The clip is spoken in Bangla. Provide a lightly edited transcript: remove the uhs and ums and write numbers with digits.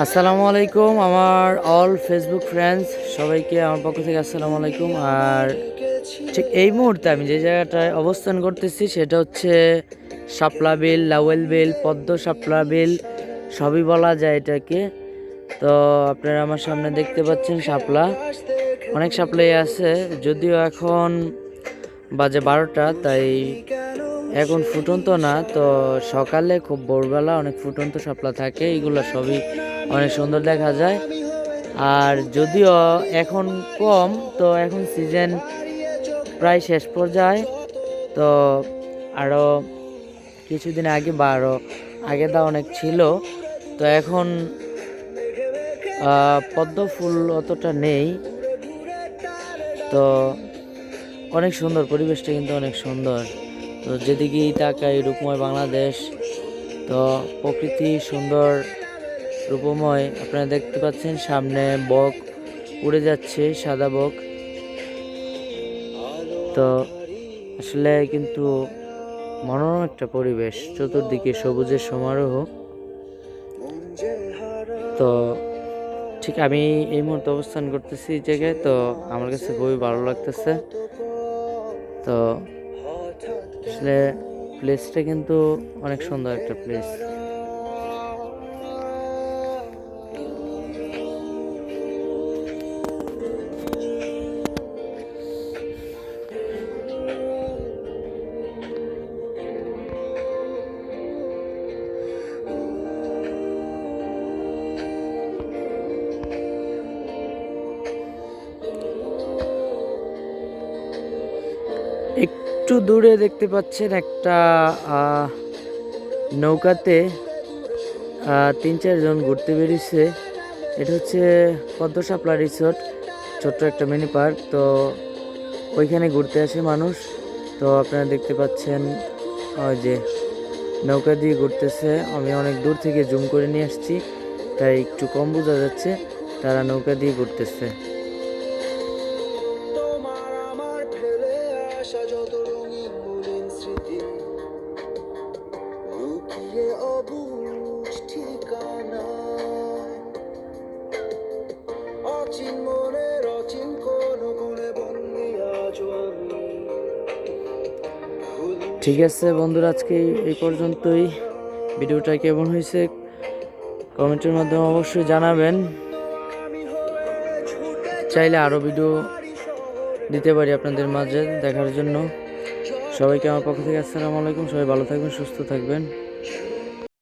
আসসালামু আলাইকুম আমার অল ফেসবুক ফ্রেন্ডস সবাইকে আমার পক্ষ থেকে আসসালামু আলাইকুম। আর ঠিক এই মুহূর্তে আমি যে জায়গাটায় অবস্থান করতেছি সেটা হচ্ছে শাপলা বিল, লাওয়েল বিল, পদ্ম শাপলা বিল সবই বলা যায় এটাকে। তো আপনারা আমার সামনে দেখতে পাচ্ছেন শাপলা, অনেক শাপলাই আছে, যদিও এখন বাজে 12টা, তাই এখন ফুটন্ত না। তো সকালে খুব ভোরবেলা অনেক ফুটন্ত শাপলা থাকে, এগুলো সবই অনেক সুন্দর দেখা যায়। আর যদিও এখন কম, তো এখন সিজন প্রায় শেষ পর্যায়ে, তো আরও কিছুদিন আগে বা আরও আগে দা অনেক ছিল। তো এখন পদ্ম ফুল অতটা নেই। তো অনেক সুন্দর পরিবেশটা, কিন্তু অনেক সুন্দর। তো যেদিকেই তাকাই রূপময় বাংলাদেশ, তো প্রকৃতি সুন্দর রূপময়। আপনারা দেখতে পাচ্ছেন সামনে বক উড়ে যাচ্ছে, সাদা বক। তো আসলে কিন্তু মনোরম একটা পরিবেশ, চতুর্দিকে সবুজের সমারোহ। তো ঠিক আমি এই মুহূর্তে অবস্থান করতেছি এই জায়গায়, তো আমার কাছে খুবই ভালো লাগতেছে। তো আসলে প্লেসটা কিন্তু অনেক সুন্দর একটা প্লেস। একটু দূরে দেখতে পাচ্ছেন একটা নৌকাতে 3-4 জন ঘুরতে বেরিয়েছে। এটা হচ্ছে পদ্ম শাপলা রিসোর্ট, ছোট্ট একটা মিনি পার্ক। তো ওইখানে ঘুরতে আসে মানুষ। তো আপনারা দেখতে পাচ্ছেন ওই যে নৌকা দিয়ে ঘুরতেছে। আমি অনেক দূর থেকে জুম করে নিয়ে আসছি, তাই একটু কম বোঝা যাচ্ছে। তারা নৌকা দিয়ে ঘুরতেছে। ঠিক আছে বন্ধুরা, আজকে এই পর্যন্তই। ভিডিওটা কেমন হয়েছে কমেন্টের মাধ্যমে অবশ্যই জানাবেন। চাইলে আরও ভিডিও দিতে পারি আপনাদের মাঝে দেখার জন্য। সবাইকে আমার পক্ষ থেকে আসসালামু আলাইকুম। সবাই ভালো থাকবেন, সুস্থ থাকবেন।